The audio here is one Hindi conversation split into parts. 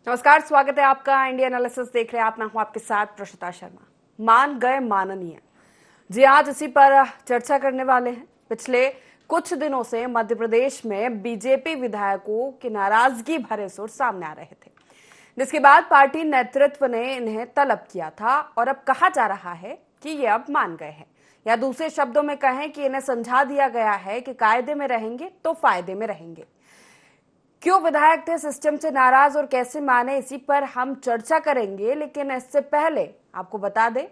नमस्कार, स्वागत है आपका इंडिया एनालिसिस देख रहे हैं आप। मैं हूं आपके साथ प्रशिता शर्मा। मान गए माननीय जी, आज इसी पर चर्चा करने वाले हैं। पिछले कुछ दिनों से मध्य प्रदेश में बीजेपी विधायकों की नाराजगी भरे सुर सामने आ रहे थे, जिसके बाद पार्टी नेतृत्व ने इन्हें तलब किया था और अब कहा जा रहा है कि ये अब मान गए हैं, या दूसरे शब्दों में कहें कि इन्हें समझा दिया गया है कि कायदे में रहेंगे तो फायदे में रहेंगे। क्यों विधायक थे सिस्टम से नाराज और कैसे माने, इसी पर हम चर्चा करेंगे। लेकिन इससे पहले आपको बता दें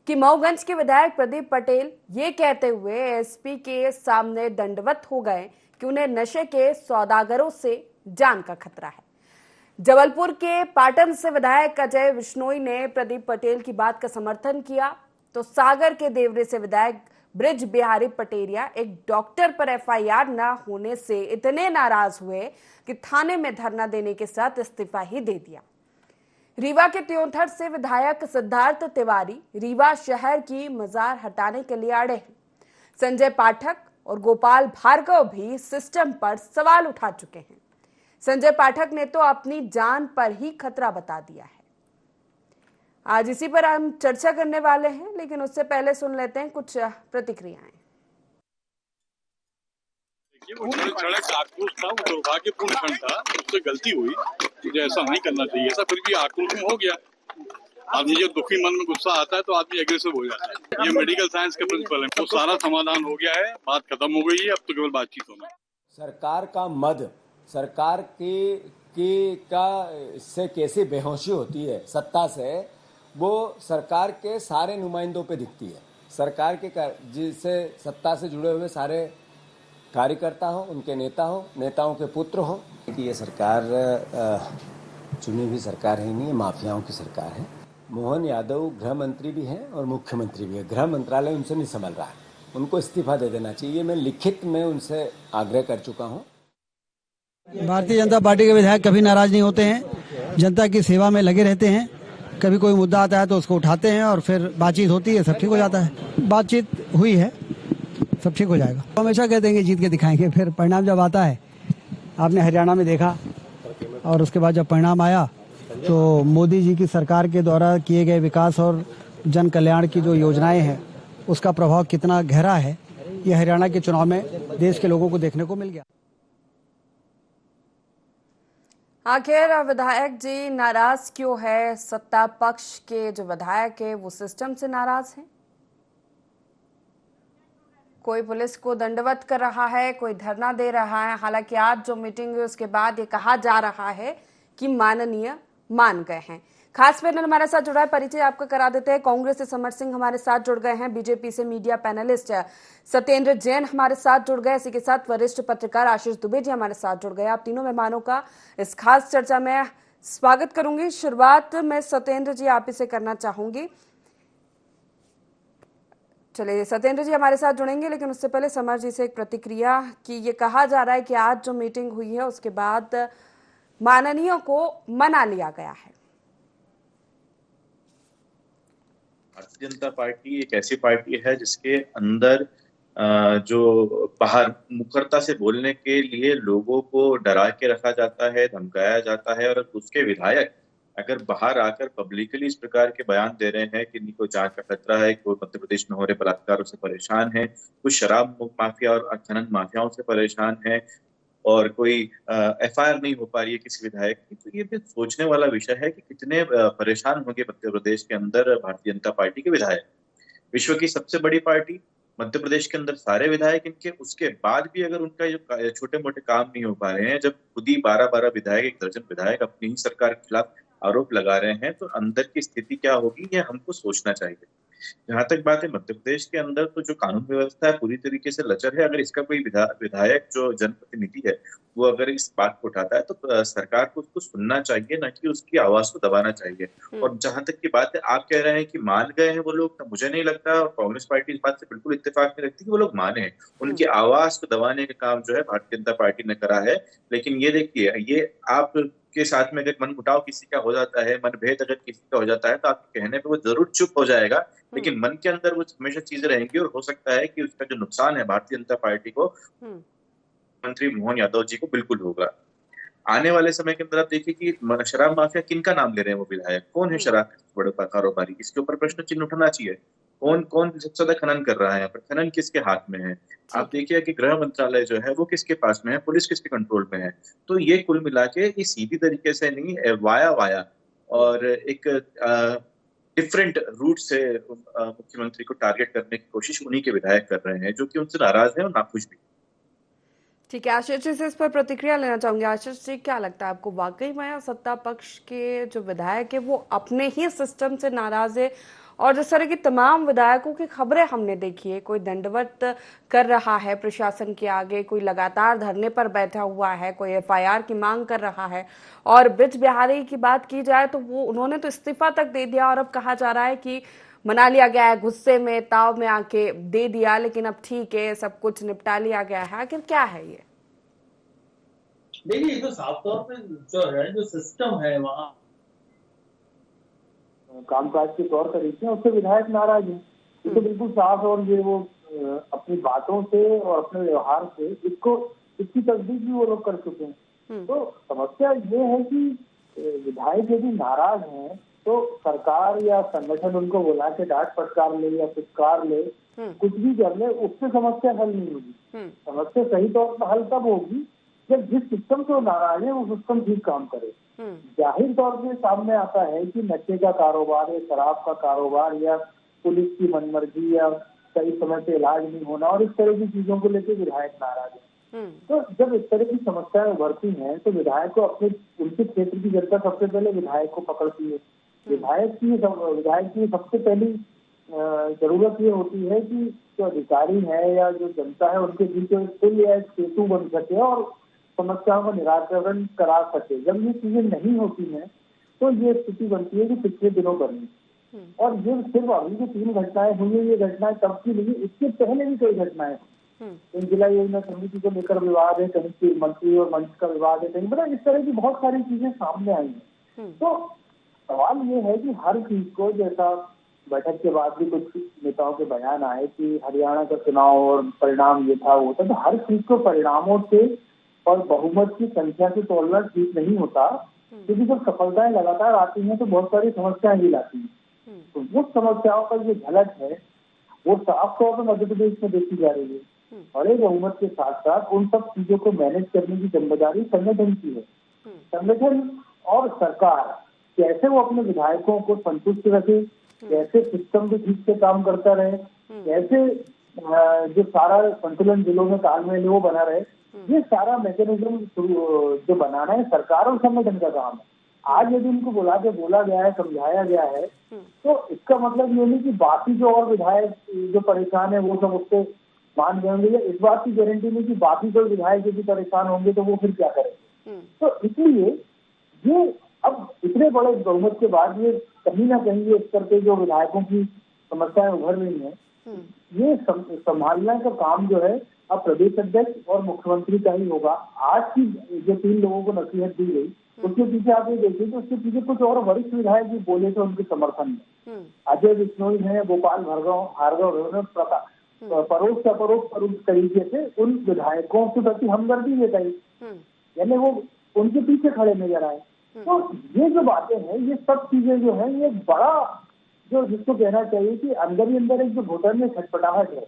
कि मऊगंज के विधायक प्रदीप पटेल ये कहते हुए एसपी के सामने दंडवत हो गए कि उन्हें नशे के सौदागरों से जान का खतरा है। जबलपुर के पाटन से विधायक अजय विश्नोई ने प्रदीप पटेल की बात का समर्थन किया, तो सागर के देवरे से विधायक ब्रिज बिहारी पटेरिया एक डॉक्टर पर एफआईआर न होने से इतने नाराज हुए कि थाने में धरना देने के साथ इस्तीफा ही दे दिया। रीवा के त्योंथर से विधायक सिद्धार्थ तिवारी रीवा शहर की मजार हटाने के लिए अड़े हैं। संजय पाठक और गोपाल भार्गव भी सिस्टम पर सवाल उठा चुके हैं। संजय पाठक ने तो अपनी जान पर ही खतरा बता दिया है। आज इसी पर हम चर्चा करने वाले हैं, लेकिन उससे पहले सुन लेते हैं कुछ प्रतिक्रियाएं। वो सड़क आक्रोश था, वो दुर्भाग्यपूर्ण क्षण था, उससे गलती हुई, मुझे ऐसा नहीं करना चाहिए। ऐसा फिर भी आक्रोश में हो गया। आदमी जब दुखी मन में गुस्सा आता है तो आदमी एग्रेसिव हो जाता है। ये मेडिकल साइंस का प्रिंसिपल है, तो सारा समाधान हो गया है, बात खत्म हो गई है, अब तो केवल बातचीत होना है। सरकार का मद, सरकार से कैसे बेहोशी होती है सत्ता से, वो सरकार के सारे नुमाइंदों पे दिखती है। सरकार के जिससे सत्ता से जुड़े हुए सारे कार्यकर्ता हो, उनके नेता हो, नेताओं के पुत्र हो। कि ये सरकार चुनी हुई सरकार है नहीं, माफियाओं की सरकार है। मोहन यादव गृह मंत्री भी हैं और मुख्यमंत्री भी है। गृह मंत्रालय उनसे नहीं संभल रहा है, उनको इस्तीफा दे देना चाहिए। मैं लिखित में उनसे आग्रह कर चुका हूँ। भारतीय जनता पार्टी के विधायक कभी नाराज नहीं होते हैं, जनता की सेवा में लगे रहते हैं। कभी कोई मुद्दा आता है तो उसको उठाते हैं और फिर बातचीत होती है, सब ठीक हो जाता है। बातचीत हुई है, सब ठीक हो जाएगा। हमेशा कहते हैं कि जीत के दिखाएंगे, फिर परिणाम जब आता है, आपने हरियाणा में देखा, और उसके बाद जब परिणाम आया तो मोदी जी की सरकार के द्वारा किए गए विकास और जन कल्याण की जो योजनाएं हैं, उसका प्रभाव कितना गहरा है, ये हरियाणा के चुनाव में देश के लोगों को देखने को मिल गया। आखिर विधायक जी नाराज क्यों है? सत्ता पक्ष के जो विधायक है वो सिस्टम से नाराज हैं। कोई पुलिस को दंडवत कर रहा है, कोई धरना दे रहा है। हालांकि आज जो मीटिंग हुई उसके बाद ये कहा जा रहा है कि माननीय मान गए हैं। खास पैनल हमारे साथ जुड़ा है, परिचय आपका करा देते हैं। कांग्रेस से समर सिंह हमारे साथ जुड़ गए हैं, बीजेपी से मीडिया पैनलिस्ट सत्येंद्र जैन हमारे साथ जुड़ गए, इसी के साथ वरिष्ठ पत्रकार आशीष दुबे जी हमारे साथ जुड़ गए। आप तीनों मेहमानों का इस खास चर्चा में स्वागत करूंगी। शुरुआत में सत्येंद्र जी आप ही से करना चाहूंगी। चलिए, सत्येंद्र जी हमारे साथ जुड़ेंगे, लेकिन उससे पहले समर जी से एक प्रतिक्रिया कि ये कहा जा रहा है कि आज जो मीटिंग हुई है उसके बाद माननीयों को मना लिया गया है। भारतीय जनता पार्टी एक ऐसी पार्टी है जिसके अंदर जो बाहर मुखरता से बोलने के लिए लोगों को डरा के रखा जाता है, धमकाया जाता है, और उसके विधायक अगर बाहर आकर पब्लिकली इस प्रकार के बयान दे रहे हैं कि नहीं कोई जांच का खतरा है, कोई मध्य प्रदेश में हो रहे बलात्कारों से परेशान है, कुछ शराब माफिया और खनन माफियाओं से परेशान है, और कोई एफआईआर नहीं हो पा रही है किसी विधायक की, तो ये भी सोचने वाला विषय है कि कितने परेशान होंगे मध्य प्रदेश के अंदर भारतीय जनता पार्टी के विधायक। विश्व की सबसे बड़ी पार्टी, मध्य प्रदेश के अंदर सारे विधायक इनके, उसके बाद भी अगर उनका जो छोटे मोटे काम नहीं हो पा रहे हैं, जब खुद ही 12-12 विधायक, एक दर्जन विधायक अपनी ही सरकार के खिलाफ आरोप लगा रहे हैं, तो अंदर की स्थिति क्या होगी ये हमको सोचना चाहिए। जहां तक बात है मध्य प्रदेश के अंदर, तो जो कानून व्यवस्था है पूरी तरीके से लचर है। अगर इसका कोई विधायक जो जनप्रतिनिधि है वो अगर इस बात को उठाता है तो सरकार को उसको सुनना चाहिए, ना कि उसकी आवाज को दबाना चाहिए। और जहां तक की बात है, आप कह रहे हैं कि मान गए हैं वो लोग, तो मुझे नहीं लगता, और कांग्रेस पार्टी इस बात से बिल्कुल इत्तेफाक नहीं रखती कि वो लोग माने हैं। उनकी आवाज को दबाने का काम जो है भारतीय जनता पार्टी ने करा है। लेकिन ये देखिए, ये आप के साथ में अगर मनमुटाव किसी का हो जाता है, मनभेद अगर किसी का हो जाता है, तो आपके कहने पे वो जरूर चुप हो जाएगा, लेकिन मन के अंदर वो हमेशा चीजें रहेंगी, और हो सकता है कि उसका जो नुकसान है भारतीय जनता पार्टी को, मंत्री मोहन यादव जी को बिल्कुल होगा। आने वाले समय के अंदर आप देखिए कि शराब माफिया किनका नाम ले रहे हैं वो विधायक, कौन है शराब के बड़े कारोबारी, इसके ऊपर प्रश्न चिन्ह उठना चाहिए। कौन कौन सबसे ज्यादा खनन कर रहा है यहाँ पर, खनन किसके हाथ में है। आप देखिए कि गृह मंत्रालय जो है वो किसके पास में है, पुलिस किसके कंट्रोल में है। तो ये कुल मिला के ये सीधी तरीके से नहीं, वाया वाया और एक डिफरेंट रूट से मुख्यमंत्री को टारगेट करने की कोशिश उन्हीं के विधायक कर रहे हैं, जो कि उनसे नाराज हैं और नाखुश भी। ठीक है, आशीष जी से इस पर प्रतिक्रिया लेना चाहूंगी। आशीष जी, क्या लगता है आपको, वाकई में सत्ता पक्ष के जो विधायक है वो अपने ही सिस्टम से नाराज है? और जिस तरह की तमाम विधायकों की खबरें हमने देखी है, कोई दंडवत कर रहा है प्रशासन के आगे, कोई लगातार धरने पर बैठा हुआ है, कोई एफआईआर की मांग कर रहा है, और ब्रिज बिहारी की बात की जाए तो वो उन्होंने तो इस्तीफा तक दे दिया, और अब कहा जा रहा है कि मना लिया गया है, गुस्से में ताव में आके दे दिया, लेकिन अब ठीक है, सब कुछ निपटा लिया गया है। आखिर क्या है ये? देखिए, ये तो साफ तौर पे जो है, जो सिस्टम है वहाँ कामकाज के तौर तरीके हैं, उससे विधायक नाराज हैं। ये तो बिल्कुल साफ, और ये वो अपनी बातों से और अपने व्यवहार से इसकी तस्दीक भी वो लोग कर चुके हैं। तो समस्या ये है कि विधायक यदि नाराज हैं तो सरकार या संगठन उनको बुला के डांट फटकार ले या फटकार ले, कुछ भी कर ले, उससे समस्या हल नहीं होगी। समस्या सही तौर पर हल तब होगी जब जिस सिस्टम से नाराज है वो सिस्टम ठीक काम करे। जाहिर तौर पे सामने आता है कि नशे का कारोबार या शराब का कारोबार या पुलिस की मनमर्जी या सही समय पे इलाज नहीं होना और इस तरह की चीजों को लेकर विधायक नाराज है। तो जब इस तरह की समस्याएं उभरती हैं तो विधायक को अपने उनके क्षेत्र की जनता सबसे पहले विधायक को पकड़ती है। विधायक की सबसे पहली जरूरत ये होती है कि जो अधिकारी है या जो जनता है उनके बीच पुल या सेतु बन सके और समस्याओं का निराकरण करा सके। जब ये चीजें नहीं होती हैं तो ये स्थिति बनती है कि पिछले दिनों बनी, और ये सिर्फ अभी जो 3 घटनाएं हुई है, ये घटनाएं तब की नहीं, इसके पहले भी कई घटनाएं कहीं जिला योजना समिति को लेकर विवाद है, कहीं मंत्री और मंच का विवाद है, कहीं मतलब इस तरह की बहुत सारी चीजें सामने आई हैं। तो सवाल ये है कि हर चीज को, जैसा बैठक के बाद भी कुछ नेताओं के बयान आए कि हरियाणा का चुनाव और परिणाम ये था वो था, तो हर चीज को परिणामों से और बहुमत की संख्या से तोड़ना ठीक नहीं होता, क्योंकि जब सफलताएं लगातार आती हैं तो बहुत सारी समस्याएं भी लाती हैं। तो वो समस्याओं का जो झलक है वो साफ तौर पर मध्य प्रदेश में देखी जा रही है। बड़े बहुमत के साथ साथ उन सब चीजों को मैनेज करने की जिम्मेदारी संगठन की है। संगठन और सरकार कैसे वो अपने विधायकों को संतुष्ट रखे, कैसे सिस्टम भी ठीक से काम करता रहे, कैसे जो सारा संतुलन जिलों में तालमेल है वो बना रहे, ये सारा मैकेनिज्म जो बनाना है सरकार और संगठन का काम है। आज यदि उनको बुला के बोला गया है, समझाया गया है, तो इसका मतलब ये नहीं कि बाकी जो और विधायक जो परेशान है वो सब उससे मान जाएंगे। इस बात की गारंटी नहीं कि बाकी कोई विधायक यदि परेशान होंगे तो वो फिर क्या करेंगे। तो इसलिए ये अब इतने बड़े बहुमत के बाद ये कहीं ना कहीं ये इस करके जो विधायकों की समस्याएं उभर रही हैं, ये संभालने का काम जो है अब प्रदेश अध्यक्ष और मुख्यमंत्री का ही होगा। आज की जो 3 लोगों को नसीहत दी गई उसके पीछे आप ये देखिए तो उसके पीछे कुछ और वरिष्ठ विधायक भी बोले थे उनके समर्थन में। अजय बिश्नोई है, गोपाल भार्गव, परोक्ष अपरोक्ष तरीके से उन विधायकों के प्रति हमदर्दी जताई, यानी वो उनके पीछे खड़े नजर आए। तो ये जो बातें हैं, ये सब चीजें जो है, ये बड़ा जो जिसको कहना चाहिए कि अंदर ही अंदर एक जो घुटन में छटपटाहट है,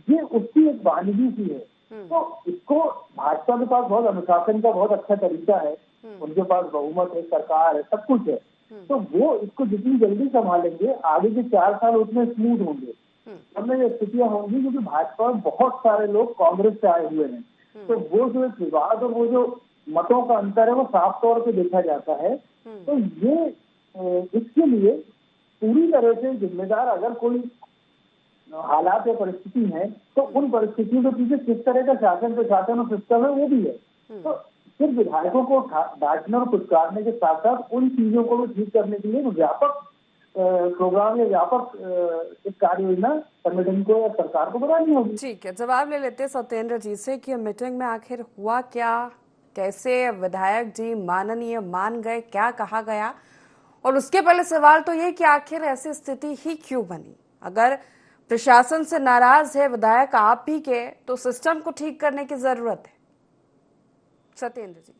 ये उसकी एक वानगी सी है। तो इसको भाजपा के पास बहुत अनुशासन का बहुत अच्छा तरीका है, उनके पास बहुमत है, सरकार है, सब कुछ है, तो वो इसको जितनी जल्दी संभालेंगे आगे के 4 साल उतने स्मूथ होंगे। हमने ये स्थितियां होंगी क्योंकि भाजपा में बहुत सारे लोग कांग्रेस से आए हुए हैं, तो वो जो एक विवाद और वो जो मतों का अंतर है वो साफ तौर पे देखा जाता है। तो ये इसके लिए पूरी तरह से जिम्मेदार अगर कोई हालात या परिस्थिति है तो उन परिस्थितियों के पीछे किस तरह का शासन प्रशासन और सिस्टम है वो भी है। तो सिर्फ विधायकों को डांटने और फुटकारने के साथ साथ उन चीजों को भी ठीक करने के लिए व्यापक प्रोग्राम या व्यापक एक कार्य योजना संगठन को या सरकार को बनानी होगी। ठीक है, जवाब ले लेते सत्येंद्र जी से कि मीटिंग में आखिर हुआ क्या, कैसे विधायक जी माननीय मान गए, क्या कहा गया, और उसके पहले सवाल तो ये कि आखिर ऐसी स्थिति ही क्यों बनी। अगर प्रशासन से नाराज है विधायक आप भी के, तो सिस्टम को ठीक करने की जरूरत है। सत्येंद्र जी।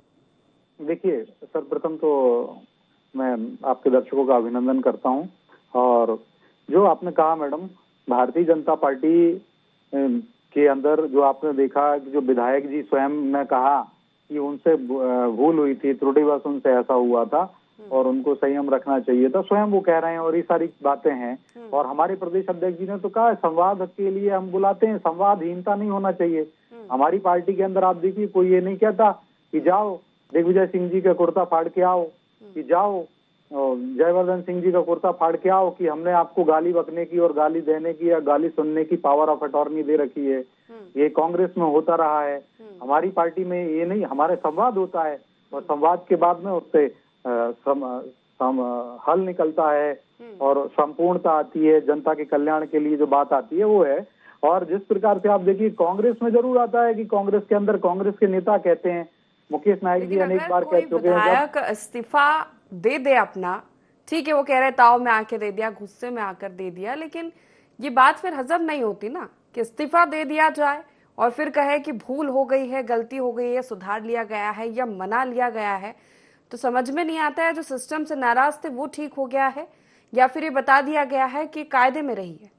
देखिए, सर्वप्रथम तो मैं आपके दर्शकों का अभिनंदन करता हूं। और जो आपने कहा मैडम, भारतीय जनता पार्टी के अंदर जो आपने देखा कि जो विधायक जी स्वयं ने कहा कि उनसे भूल हुई थी, त्रुटिवश उनसे ऐसा हुआ था और उनको संयम रखना चाहिए था, स्वयं वो कह रहे हैं और ये सारी बातें हैं। और हमारे प्रदेश अध्यक्ष जी ने तो कहा संवाद के लिए हम बुलाते हैं, संवादहीनता नहीं होना चाहिए। हमारी पार्टी के अंदर आप देखिए, कोई ये नहीं कहता कि जाओ दिग्विजय सिंह जी का कुर्ता फाड़ के आओ, कि जाओ जयवर्धन सिंह जी का कुर्ता फाड़ के आओ, कि हमने आपको गाली बकने की और गाली देने की या गाली सुनने की पावर ऑफ अटॉर्नी दे रखी है। ये कांग्रेस में होता रहा है, हमारी पार्टी में ये नहीं, हमारे संवाद होता है और संवाद के बाद में उससे हल निकलता है और संपूर्णता आती है, जनता के कल्याण के लिए जो बात आती है वो है। और जिस प्रकार से आप देखिए, कांग्रेस में जरूर आता है कि कांग्रेस के अंदर कांग्रेस के नेता कहते हैं, मुकेश नायक जी अनेक बार कह चुके हैं, विधायक इस्तीफा दे दे अपना, ठीक है, वो कह रहे ताव में आके दे दिया, गुस्से में आकर दे दिया, लेकिन ये बात फिर हजम नहीं होती ना कि इस्तीफा दे दिया जाए और फिर कहे कि भूल हो गई है, गलती हो गई है, सुधार लिया गया है या मना लिया गया है। तो समझ में नहीं आता है जो सिस्टम से नाराज थे वो ठीक हो गया है या फिर ये बता दिया गया है कि कायदे में रही है।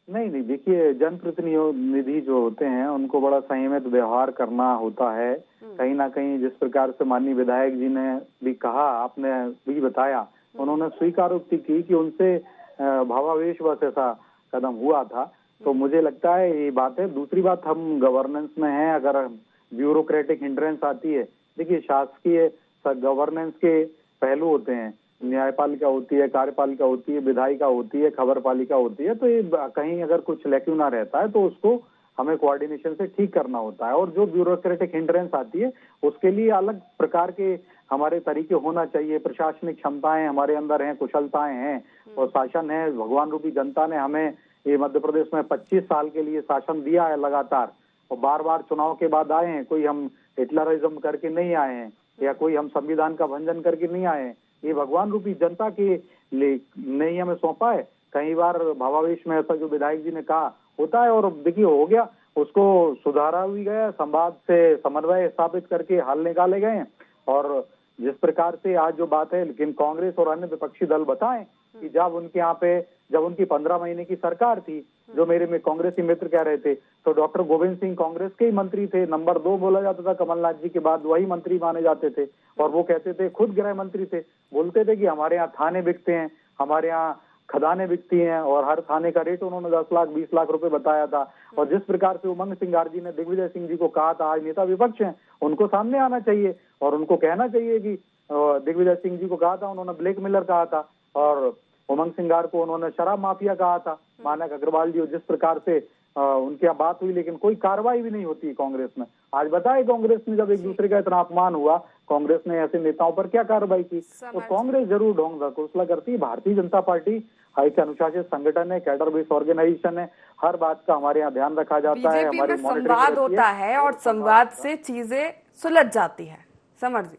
नहीं, देखिए, जनप्रतिनिधि जो होते हैं उनको बड़ा संयमित व्यवहार करना होता है। कहीं ना कहीं जिस प्रकार से माननीय विधायक जी ने भी कहा, आपने भी बताया, उन्होंने स्वीकारोक्ति की कि उनसे भावावेशवश ऐसा कदम हुआ था। तो मुझे लगता है ये बात है। दूसरी बात, हम गवर्नेंस में हैं, अगर ब्यूरोक्रेटिक हिंड्रेंस आती है, देखिए शासकीय गवर्नेंस के पहलू होते हैं, न्यायपालिका होती है, कार्यपालिका होती है, विधायिका होती है, खबरपालिका होती है। तो ये कहीं अगर कुछ लैक्यूना रहता है तो उसको हमें कोऑर्डिनेशन से ठीक करना होता है। और जो ब्यूरोक्रेटिक हिंड्रेंस आती है उसके लिए अलग प्रकार के हमारे तरीके होना चाहिए। प्रशासनिक क्षमताएं हमारे अंदर हैं, कुशलताएं हैं और शासन है। भगवान रूपी जनता ने हमें ये मध्य प्रदेश में 25 साल के लिए शासन दिया है लगातार, और बार बार चुनाव के बाद आए हैं। कोई हम हिटलरिज्म करके नहीं आए हैं या कोई हम संविधान का भंजन करके नहीं आए हैं। ये भगवान रूपी जनता के ने हमें सौंपा है। कई बार भावावेश में ऐसा जो विधायक जी ने कहा होता है, और देखिए हो गया, उसको सुधारा भी गया, संवाद से समन्वय स्थापित करके हल निकाले गए हैं। और जिस प्रकार से आज जो बात है, लेकिन कांग्रेस और अन्य विपक्षी दल बताएं कि जब उनके यहाँ पे जब उनकी 15 महीने की सरकार थी, जो मेरे में कांग्रेसी मित्र कह रहे थे, तो डॉक्टर गोविंद सिंह कांग्रेस के ही मंत्री थे, नंबर 2 बोला जाता था कमलनाथ जी के बाद, वही मंत्री माने जाते थे। और वो कहते थे, खुद गृह मंत्री थे, बोलते थे कि हमारे यहाँ थाने बिकते हैं, हमारे यहाँ खदानें बिकती हैं, और हर थाने का रेट उन्होंने 10 लाख 20 लाख रुपए बताया था। और जिस प्रकार से उमंग सिंगार जी ने दिग्विजय सिंह जी को कहा था, आज नेता विपक्ष हैं, उनको सामने आना चाहिए और उनको कहना चाहिए कि दिग्विजय सिंह जी को कहा था, उन्होंने ब्लैक मेलर कहा था, और उमंग सिंगार को उन्होंने शराब माफिया कहा था, मानक अग्रवाल जी। जिस प्रकार से उनकी बात हुई, लेकिन कोई कार्रवाई भी नहीं होती कांग्रेस में। आज बताए कांग्रेस में जब एक दूसरे का इतना अपमान हुआ, कांग्रेस ने ऐसे नेताओं पर क्या कार्रवाई की? तो कांग्रेस जरूर ढोंग घोषणा करती है। भारतीय जनता पार्टी एक अनुशासित संगठन है, कैडर बेस्ड ऑर्गेनाइजेशन है, हर बात का हमारे यहाँ ध्यान रखा जाता है। हमारी संवाद होता है और संवाद से चीजें सुलझ जाती है, समर जी,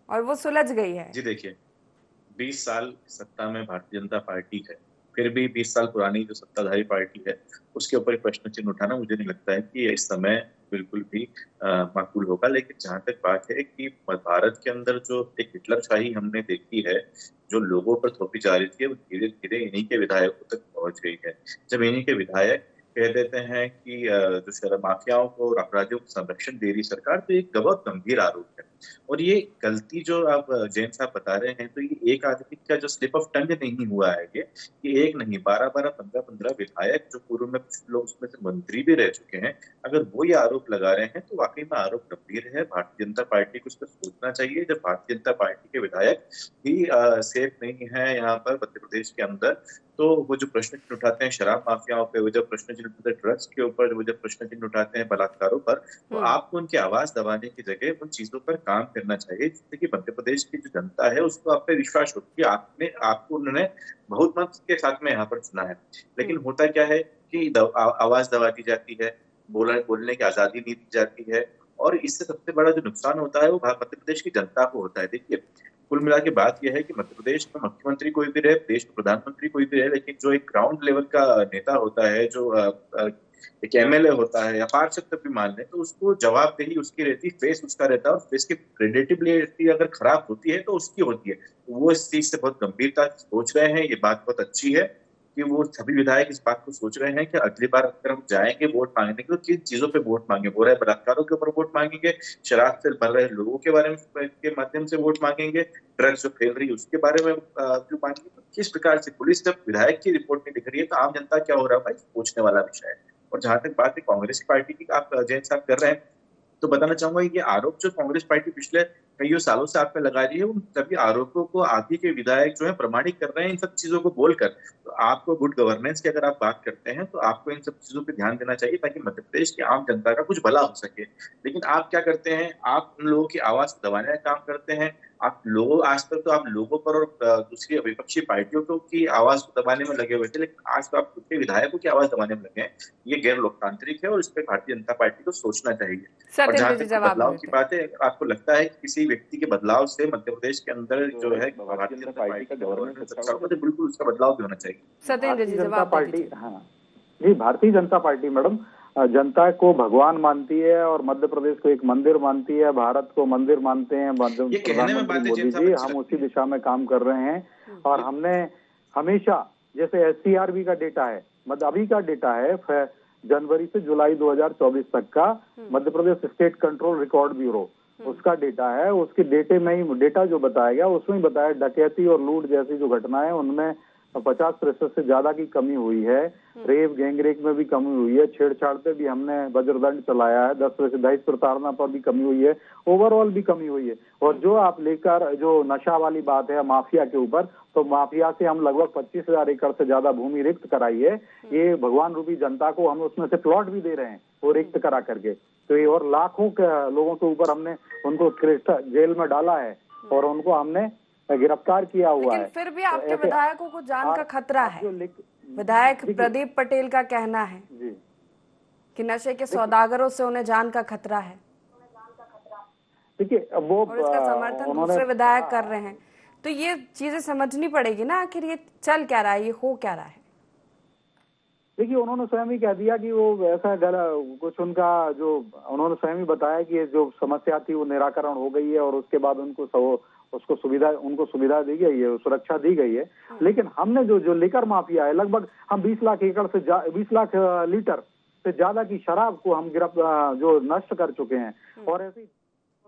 और वो सुलझ गई है। जी देखिए, 20 साल सत्ता में भारतीय जनता पार्टी है, फिर भी 20 साल पुरानी जो सत्ताधारी पार्टी है उसके ऊपर प्रश्न चिन्ह उठाना मुझे नहीं लगता है कि इस समय बिल्कुल भी माकूल होगा। लेकिन जहां तक बात है कि भारत के अंदर जो एक हिटलरशाही हमने देखी है, जो लोगों पर थोपी जा रही थी, वो धीरे धीरे इन्हीं के विधायकों तक पहुंच गई है। जब इन्हीं के विधायक कह देते हैं कि जो शराब माफियाओं को और अपराधियों को संरक्षण दे रही सरकार, तो एक बहुत गंभीर आरोप है। और ये गलती जो आप जैन साहब बता रहे हैं, तो ये एक आदमी का जो स्लिप ऑफ टंग नहीं हुआ है, ये एक नहीं 12-12, 15-15 विधायक जो पूर्व में कुछ लोग उसमें से मंत्री भी रह चुके हैं, अगर वो ये आरोप लगा रहे हैं तो वाकई में आरोप गंभीर है। भारतीय जनता पार्टी को उस पर सोचना चाहिए। जब भारतीय जनता पार्टी के विधायक ही सेफ नहीं है यहाँ पर मध्य प्रदेश के अंदर, तो वो जो प्रश्न चिन्ह उठाते हैं शराब माफियाओं पे, वो जब प्रश्न चिन्ह उठाते हैं ड्रग्स के ऊपर, वो जब प्रश्न चिन्ह उठाते हैं बलात्कारों पर, तो आपको उनकी आवाज दबाने की जगह उन चीजों पर काम करना चाहिए, जिससे कि मध्य प्रदेश की जो जनता है उसको आप पे विश्वास हो कि आपको उन्होंने बहुत मत के साथ में यहाँ पर चुना है। लेकिन होता क्या है कि आवाज दबा दी जाती है, बोलने की आजादी नहीं दी जाती है, और इससे सबसे बड़ा जो नुकसान होता है वो मध्य प्रदेश की जनता को होता है। देखिए, कुल मिला के बात यह है कि मध्य प्रदेश में मुख्यमंत्री कोई भी रहे, देश में प्रधानमंत्री कोई भी रहे, लेकिन जो एक ग्राउंड लेवल का नेता होता है, जो एक MLA होता है या पार्षद तक भी मान लें, तो उसको जवाबदेही उसकी रहती, फेस उसका रहता है, और फेस की क्रेडिटेबिलिटी अगर खराब होती है तो उसकी होती है। तो वो इस चीज से बहुत गंभीरता से सोच रहे हैं। ये बात बहुत अच्छी है कि वो सभी विधायक इस बात को सोच रहे हैं कि अगली बार अगर हम जाएंगे वोट मांगने के, तो किन चीजों पे वोट मांगे। हो रहा है बलात्कारों के ऊपर वोट मांगेंगे, शराब से भर रहे लोगों के बारे में के माध्यम से वोट मांगेंगे, ड्रग्स जो फैल रही है उसके बारे में जो मांगेंगे। तो किस प्रकार से पुलिस जब विधायक की रिपोर्ट नहीं दिख रही है तो आम जनता क्या हो रहा है भाई, पूछने वाला विषय है। और जहां तक बात है कांग्रेस पार्टी की, आप जैन साहब कर रहे हैं, तो बताना चाहूंगा ये आरोप जो कांग्रेस पार्टी पिछले कई सालों से आप पे लगा रही है, उन सभी आरोपों को आगे के विधायक जो है प्रमाणित कर रहे हैं इन सब चीजों को बोलकर। तो आपको गुड गवर्नेंस की अगर आप बात करते हैं तो आपको इन सब चीजों पे ध्यान देना चाहिए ताकि मध्य प्रदेश की आम जनता का कुछ भला हो सके। लेकिन आप क्या करते हैं, आप उन लोगों की आवाज दबाने का काम करते हैं। आप लोगों, आज तक तो आप लोगों पर और दूसरी विपक्षी पार्टियों को की आवाज को दबाने में लगे हुए थे, लेकिन आज तो आप खुद के विधायकों की आवाज दबाने में लगे हैं। ये गैर लोकतांत्रिक है और इस पर भारतीय जनता पार्टी को सोचना चाहिए। और जहाँ तक बदलाव की बात है, आपको लगता है कि किसी व्यक्ति के बदलाव से मध्य प्रदेश के अंदर जो है भारतीय जनता पार्टी का गवर्नमेंट अच्छा होगा, तो बिल्कुल उसका बदलाव भी होना चाहिए। सत्येंद्र जी जवाब पार्टी, हाँ जी, भारतीय जनता पार्टी मैडम जनता को भगवान मानती है और मध्य प्रदेश को एक मंदिर मानती है, भारत को मंदिर मानते हैं प्रधानमंत्री मोदी जी। हम उसी दिशा में काम कर रहे हैं और हमने हमेशा, जैसे SCRB का डेटा है, मतलब अभी का डेटा है जनवरी से जुलाई 2024 तक का Madhya Pradesh state control record bureau, उसका डेटा है। उसके डेटे में ही डेटा जो बताया गया उसमें बताया डकैती और लूट जैसी जो घटनाएं उनमें 50% से ज्यादा की कमी हुई है। रेप गैंगरेप में भी कमी हुई है, छेड़छाड़ पे भी हमने वज्रदंड चलाया है, 10 से दहेज प्रताड़ना पर भी कमी हुई है, ओवरऑल भी कमी हुई है। और जो आप लेकर जो नशा वाली बात है माफिया के ऊपर, तो माफिया से हम लगभग 25,000 एकड़ से ज्यादा भूमि रिक्त कराई है। ये भगवान रूपी जनता को हम उसमें से प्लॉट भी दे रहे हैं वो रिक्त करा करके। तो ये और लाखों के लोगों के ऊपर हमने उनको जेल में डाला है और उनको हमने गिरफ्तार किया हुआ है। फिर भी आपके विधायकों को जान का खतरा है। विधायक प्रदीप पटेल का कहना है कि नशे के सौदागरों से उन्हें जान का खतरा है। देखिए वो और इसका समर्थन दूसरे विधायक कर रहे हैं, तो ये चीजें समझनी पड़ेगी ना, आखिर ये चल क्या रहा है, ये हो क्या रहा है। देखिए उन्होंने स्वयं ही कह दिया कि वो ऐसा कुछ उनका जो उन्होंने स्वयं ही बताया कि जो समस्या थी वो निराकरण हो गई है और उसके बाद उनको सुविधा दी गई है, सुरक्षा दी गई है। लेकिन हमने जो लिकर माफिया है, लगभग हम 20 लाख एकड़ से 20 लाख लीटर से ज्यादा की शराब को हम जो नष्ट कर चुके हैं। और ऐसे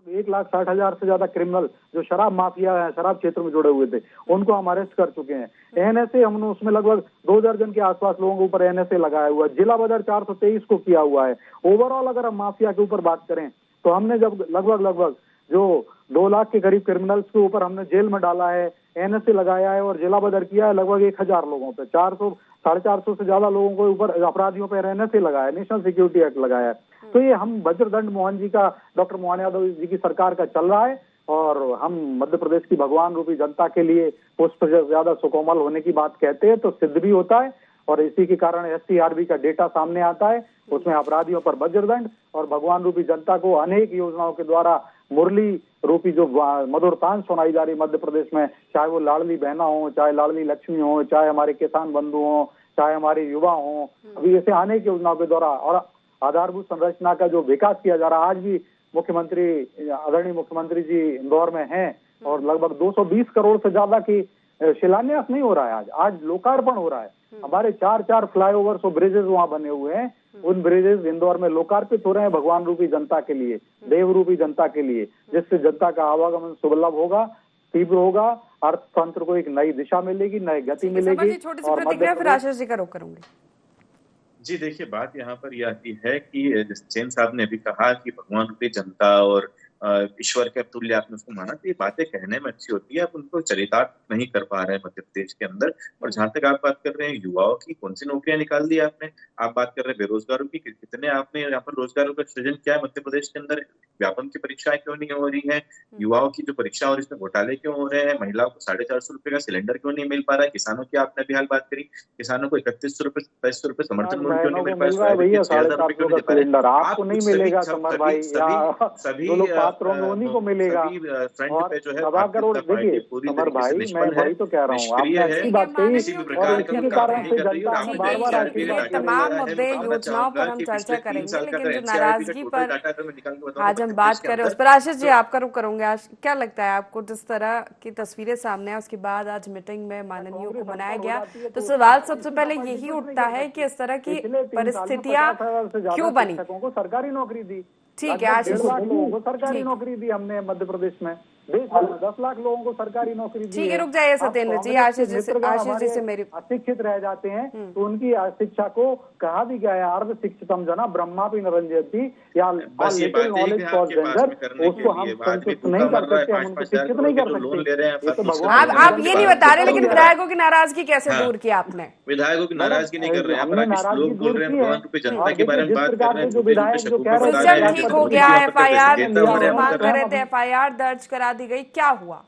1,60,000 से ज्यादा क्रिमिनल जो शराब माफिया है, शराब क्षेत्र में जुड़े हुए थे, उनको हम अरेस्ट कर चुके हैं। NSA हमने उसमें लगभग 2 दर्जन के आसपास लोगों के ऊपर NSA लगाया हुआ है। जिला बदर 423 को किया हुआ है। ओवरऑल अगर हम माफिया के ऊपर बात करें तो हमने जब लगभग जो 2 लाख के करीब क्रिमिनल्स के ऊपर हमने जेल में डाला है, NSA लगाया है और जिला बदर किया है लगभग 1,000 लोगों पे, 400-450 से ज्यादा लोगों के ऊपर अपराधियों पर NSA लगाया, नेशनल सिक्योरिटी एक्ट लगाया है। तो ये हम वज्रदंड मोहन जी का, डॉक्टर मोहन यादव जी की सरकार का चल रहा है और हम मध्य प्रदेश की भगवान रूपी जनता के लिए उस पर ज्यादा सुकोमल होने की बात कहते हैं तो सिद्ध भी होता है। और इसी के कारण SCRB का डेटा सामने आता है, उसमें अपराधियों पर वज्रदंड और भगवान रूपी जनता को अनेक योजनाओं के द्वारा मुरली रूपी जो मधुर तान सुनाई जा रही मध्य प्रदेश में, चाहे वो लाडली बहना हो, चाहे लाडली लक्ष्मी हो, चाहे हमारे किसान बंधु हो, चाहे हमारे युवा हो, अभी ऐसे अनेक योजनाओं के द्वारा और आधारभूत संरचना का जो विकास किया जा रहा है। आज भी आदरणीय मुख्यमंत्री जी इंदौर में हैं और लगभग 220 करोड़ से ज्यादा की शिलान्यास नहीं हो रहा है, आज लोकार्पण हो रहा है। हमारे 4 फ्लाईओवर्स और ब्रिजेस वहां बने हुए हैं, उन ब्रिजेस इंदौर में लोकार्पित हो रहे हैं भगवान रूपी जनता के लिए, देव रूपी जनता के लिए, जिससे जनता का आवागमन सुलभ होगा, तीव्र होगा, अर्थतंत्र को एक नई दिशा मिलेगी, नई गति मिलेगी। छोटी सी प्रतिक्रिया फिर आशीष जी का रुख करूंगी। जी देखिए, बात यहाँ पर यह आती है कि जैन साहब ने अभी कहा कि भगवान रूपी जनता और ईश्वर के तुल्य आपने उसको माना, तो ये बातें कहने में अच्छी होती है, आप उनको चरितार्थ नहीं कर पा रहे हैं मध्य प्रदेश के अंदर। और जहां तक आप बात कर रहे हैं युवाओं की, कौन सी नौकरियां निकाल दी आपने, आप बात कर रहे हैं बेरोजगारों की, कितने आपने यहाँ पर रोजगारों का सृजन किया है मध्य प्रदेश के अंदर, व्यापम की परीक्षाएं क्यों नहीं हो रही है, युवाओं की जो परीक्षा और इसमें घोटाले क्यों हो रहे हैं, महिलाओं को 450 रुपए का सिलेंडर क्यों नहीं मिल पा रहा है, किसानों की आपने भी हाल बात करी, किसानों को 3100 रुपए 2200 रुपए समर्थन मूल्य क्यों नहीं मिल पा रहा है, 6,000 रुपए क्यों नहीं दे पा रहे, आपको नहीं मिलेगा सभी छात्रों में उन्हीं को मिलेगा। और सवा करोड़, देखिए अमर भाई, मैं वही तो कह रहा हूँ, आपने अच्छी बात कही, और इसी के कारण से जनता हमें बार बार आशीर्वाद दे रही है। तमाम मुद्दे योजनाओं पर हम चर्चा करेंगे, लेकिन जो नाराजगी पर आज हम बात कर रहे हैं उस पर आशीष जी आपका रुख करूंगे। आज क्या लगता है आपको, जिस तरह की तस्वीरें सामने है उसके बाद आज मीटिंग में माननीयों को मनाया गया, तो सवाल सबसे पहले यही उठता है कि इस तरह की परिस्थितियां क्यों बनी? को सरकारी नौकरी दी, ठीक है आशीष, 1.5 लाख लोगों को सरकारी नौकरी दी हमने मध्य प्रदेश में, देश भर में 10 लाख लोगों को सरकारी नौकरी दी। ठीक है, रुक जाइए सत्येंद्र जी, आशीष जी से मेरी अशिक्षित रह जाते हैं तो उनकी शिक्षा को कहा भी गया है, अर्ध शिक्षितम जना ब्रह्मा भी नरंजयति, या लिटिल नॉलेज फॉर जेंडर, उसको हम संतुष्ट नहीं कर सकते, हम उनको शिक्षित नहीं कर सकते। ये तो भगवान, आप ये नहीं बता रहे, लेकिन विधायकों की नाराजगी कैसे दूर की आपने? विधायकों की नाराजगी नहीं कर रहे हैं, लोग बोल रहे हैं भगवान रूपी जनता के बारे में बात कर रहे हैं, जो विधायक जो कह रहे सिस्टम ठीक हो गया, एफआईआर मांग कर रहे थे, एफआईआर दर्ज करा दी गई, क्या हुआ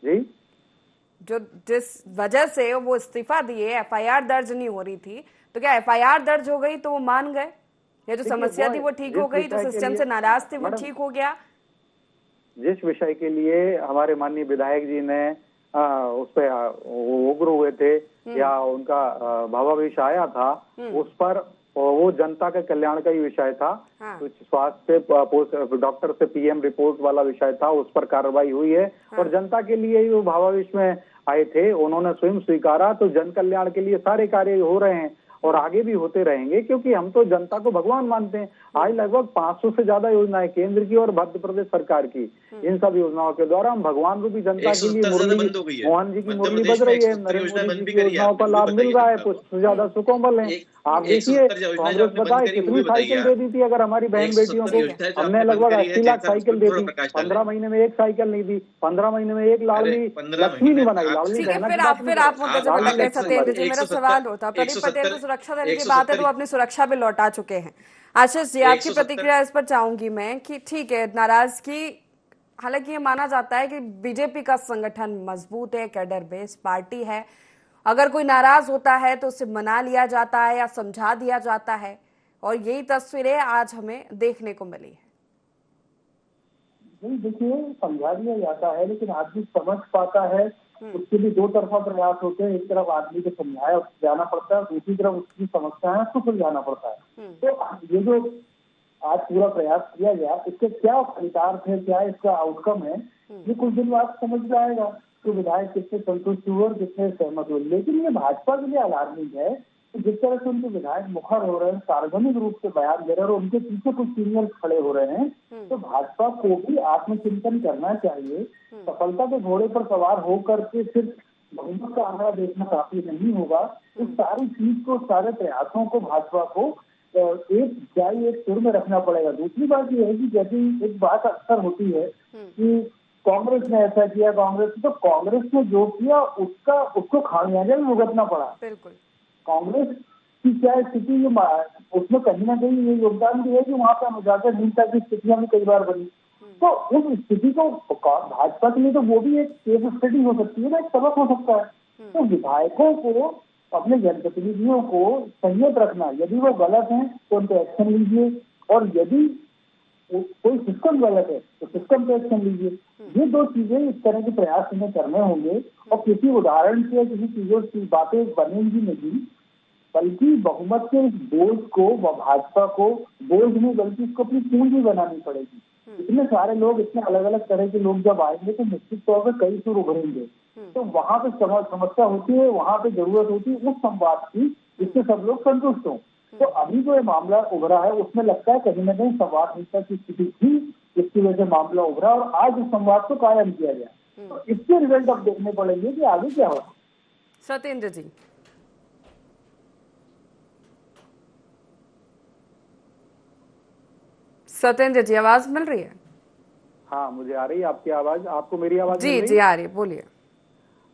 जी? जो जिस वजह से वो इस्तीफा दिए, एफआईआर दर्ज नहीं हो रही थी, तो क्या एफआईआर दर्ज हो गई तो वो मान गए? या जो समस्या थी वो ठीक हो गई, जो सिस्टम से नाराज थे वो ठीक हो गया? जिस विषय के लिए हमारे माननीय विधायक जी ने उस पे उग्र हुए थे या उनका भावावेश आया था, उस पर वो जनता के कल्याण का ही विषय था। कुछ स्वास्थ्य डॉक्टर से पीएम रिपोर्ट वाला विषय था, उस पर कार्रवाई हुई है और जनता के लिए ही वो भावावेश में आए थे, उन्होंने स्वयं स्वीकारा। तो जन कल्याण के लिए सारे कार्य हो रहे हैं और आगे भी होते रहेंगे, क्योंकि हम तो जनता को भगवान मानते हैं। आज लगभग 500 से ज्यादा योजनाएं केंद्र की और मध्य प्रदेश सरकार की, इन सब योजनाओं के द्वारा हम भगवान रूपी जनता के लिए मुरली, मोहन जी की मुरली बज रही है, नरेंद्र मोदी जी की योजनाओं का लाभ मिल रहा है, कुछ से ज्यादा सुकोमल है। आप देखिए कांग्रेस बताए कितनी साइकिल दे दी थी अगर हमारी बहन बेटियों को, हमने लगभग 80 लाख साइकिल दे दी, 15 महीने में एक साइकिल नहीं दी, 15 महीने में एक लाडली लक्ष्मी नहीं बनाई, लाडली फिर आप मुद्दे जब पकड़ गए सत्येंद्र जी, मेरा सवाल होता, प्रदीप पटेल तो सुरक्षा देने की बात है तो वो अपनी सुरक्षा भी लौटा चुके हैं। आशीष जी आपकी प्रतिक्रिया इस पर चाहूंगी मैं कि ठीक है नाराजगी, हालांकि ये माना जाता है कि बीजेपी का संगठन मजबूत है, कैडर बेस पार्टी है, अगर कोई नाराज होता है तो उसे मना लिया जाता है या समझा दिया जाता है, और यही तस्वीरें आज हमें देखने को मिली है। नहीं देखिए, समझा दिया जाता है लेकिन आदमी समझ पाता है, उसके लिए दो तरफा प्रयास होते हैं। एक तरफ आदमी को समझाया जाना पड़ता है, दूसरी तरफ उसकी समस्या है उसको सुलझाना पड़ता है। तो ये जो आज पूरा प्रयास किया गया, इसके क्या फलितार्थ है, क्या इसका आउटकम है, ये कुछ दिन बाद समझ जाएगा तो विधायक कितने संतुष्ट हुए और कितने सहमत हुए। लेकिन ये भाजपा के लिए अलार्मिंग है कि जिस तरह से उनके विधायक मुखर हो रहे हैं, सार्वजनिक रूप से बयान दे रहे हैं और उनके पीछे कुछ सीनियर खड़े हो रहे हैं, तो भाजपा को भी आत्मचिंतन करना चाहिए। सफलता के घोड़े पर सवार होकर के सिर्फ बहुमत का आंकड़ा देखना काफी नहीं होगा। इस सारी चीज को, सारे प्रयासों को भाजपा को एक सुर में रखना पड़ेगा। दूसरी बात यह है कि जैसे एक बात अक्सर होती है कि कांग्रेस ने ऐसा किया, कांग्रेस ने जो किया उसको खामियाजा भी भुगतना पड़ा। बिल्कुल कांग्रेस की क्या स्थिति, उसमें कहीं ना कहीं ये योगदान भी है कि वहां पर अनुशासनहीनता की स्थितियां भी कई बार बनी। तो उस स्थिति को भाजपा के लिए तो वो भी एक केस स्टडी हो सकती है ना, एक सबक हो सकता है। तो विधायकों को, अपने जनप्रतिनिधियों को संयत रखना, यदि वो गलत है तो उन पर एक्शन लीजिए, और यदि कोई सिस्टम गलत है तो सिस्टम पे एक्शन लीजिए। ये दो चीजें, इस तरह के प्रयास हमें करने होंगे। और किसी उदाहरण से किसी चीजों की बातें बनेंगी नहीं, बल्कि बहुमत के बोझ को व भाजपा को बोझ नहीं बल्कि इसको अपनी पूंजी बनानी पड़ेगी। इतने सारे लोग, इतने अलग अलग तरह के लोग जब आएंगे तो निश्चित तौर पर कई सुर उभरेंगे। तो वहां पे समस्या होती है, वहां पे जरूरत होती है उस संवाद की जिससे सब लोग संतुष्ट हों। तो अभी जो ये मामला उभरा है उसमें लगता है कहीं ना कहीं संवादहीनता की स्थिति थी, जिसकी वजह से मामला उभरा और आज इस संवाद को कायम किया गया। तो इसके रिजल्ट अब देखने पड़ेंगे कि आगे क्या होगा। सत्येंद्र जी, सत्येंद्र जी आवाज मिल रही है? हाँ मुझे आ रही है आपकी आवाज, आपको मेरी आवाज? जी आ रही है, बोलिए।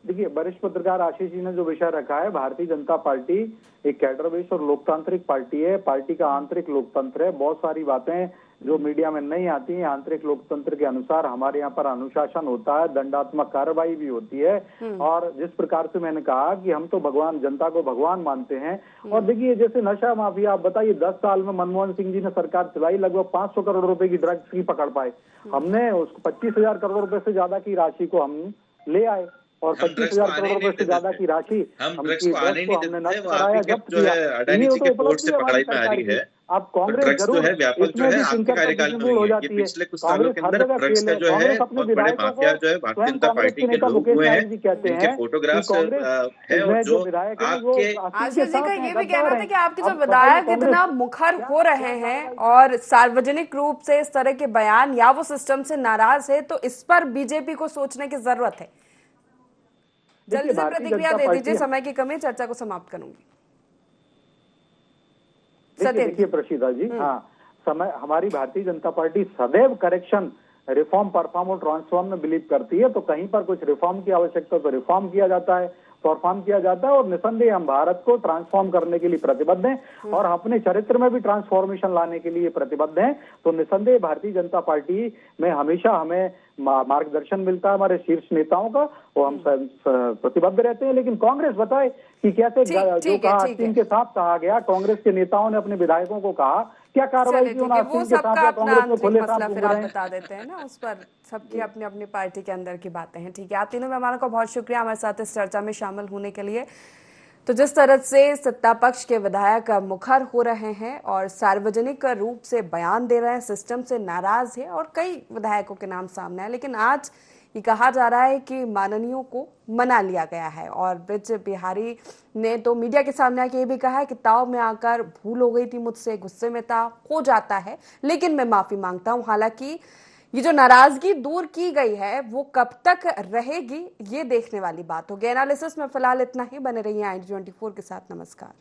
देखिए, वरिष्ठ पत्रकार आशीष जी ने जो विषय रखा है, भारतीय जनता पार्टी एक कैडर बेस्ड और लोकतांत्रिक पार्टी है, पार्टी का आंतरिक लोकतंत्र है। बहुत सारी बातें जो मीडिया में नहीं आती हैं। आंतरिक लोकतंत्र के अनुसार हमारे यहाँ पर अनुशासन होता है, दंडात्मक कार्रवाई भी होती है। और जिस प्रकार से मैंने कहा कि हम तो भगवान, जनता को भगवान मानते हैं। और देखिए, जैसे नशा माफिया, आप बताइए 10 साल में मनमोहन सिंह जी ने सरकार चलाई, लगभग 500 करोड़ रुपए की ड्रग्स की पकड़ पाए। हमने उसको 25,000 करोड़ रुपए से ज्यादा की राशि को हम ले आए और 25,000 करोड़ रुपए से ज्यादा की राशि हमने नष्ट कराया, जब्त किया। अडानी जी के कोर्ट से पकड़ाई में आ रही है। अब कांग्रेस ड्रग्स जो है व्यापक जो है आपके कार्यकाल में हुई है। ये पिछले कुछ सालों के अंदर ड्रग्स का जो है बहुत बड़े माफिया जो है भारतीय जनता पार्टी के लोग हुए हैं, इनके फोटोग्राफ्स है और जो आपके आशीष जी का ये भी कहना था कि आपके जो विधायक इतना मुखर हो रहे हैं और सार्वजनिक रूप से इस तरह के बयान या वो सिस्टम से नाराज है, तो इस पर बीजेपी को सोचने की जरूरत है। जल्दी से प्रतिक्रिया दे दीजिए, समय की कमी, चर्चा को समाप्त करूंगी। देखिए प्रशीदा जी, हाँ, समय हमारी भारतीय जनता पार्टी सदैव करेक्शन, रिफॉर्म, परफॉर्म और ट्रांसफॉर्म में बिलीव करती है। तो कहीं पर कुछ रिफॉर्म की आवश्यकता तो रिफॉर्म किया जाता है, परफॉर्म किया जाता है। और निसंदेह हम भारत को ट्रांसफॉर्म करने के लिए प्रतिबद्ध हैं और अपने चरित्र में भी ट्रांसफॉर्मेशन लाने के लिए प्रतिबद्ध हैं। तो निसंदेह भारतीय जनता पार्टी में हमेशा हमें मार्गदर्शन मिलता है हमारे शीर्ष नेताओं का, और हम प्रतिबद्ध रहते हैं। लेकिन कांग्रेस बताए कि कैसे जो कहा आस्तीन के साथ कहा गया, कांग्रेस के नेताओं ने अपने विधायकों को कहा, क्या कार्रवाई की उन्होंने आस्तीन के साथ, कांग्रेस में खुले साथ फिर आप बता देते हैं ना, उस पर सबकी अपनी अपनी पार्टी के अंदर की बातें हैं। ठीक है, आप तीनों मेहमानों का बहुत शुक्रिया हमारे साथ इस चर्चा में शामिल होने के लिए। तो जिस तरह से सत्ता पक्ष के विधायक मुखर हो रहे हैं और सार्वजनिक रूप से बयान दे रहे हैं, सिस्टम से नाराज है और कई विधायकों के नाम सामने है, लेकिन आज ये कहा जा रहा है कि माननीयों को मना लिया गया है। और ब्रिज बिहारी ने तो मीडिया के सामने आके ये भी कहा है कि ताव में आकर भूल हो गई थी मुझसे, गुस्से में था, हो जाता है, लेकिन मैं माफी मांगता हूं। हालांकि ये जो नाराजगी दूर की गई है वो कब तक रहेगी, ये देखने वाली बात होगी। एनालिसिस में फिलहाल इतना ही। बने रहिए i24 के साथ। नमस्कार।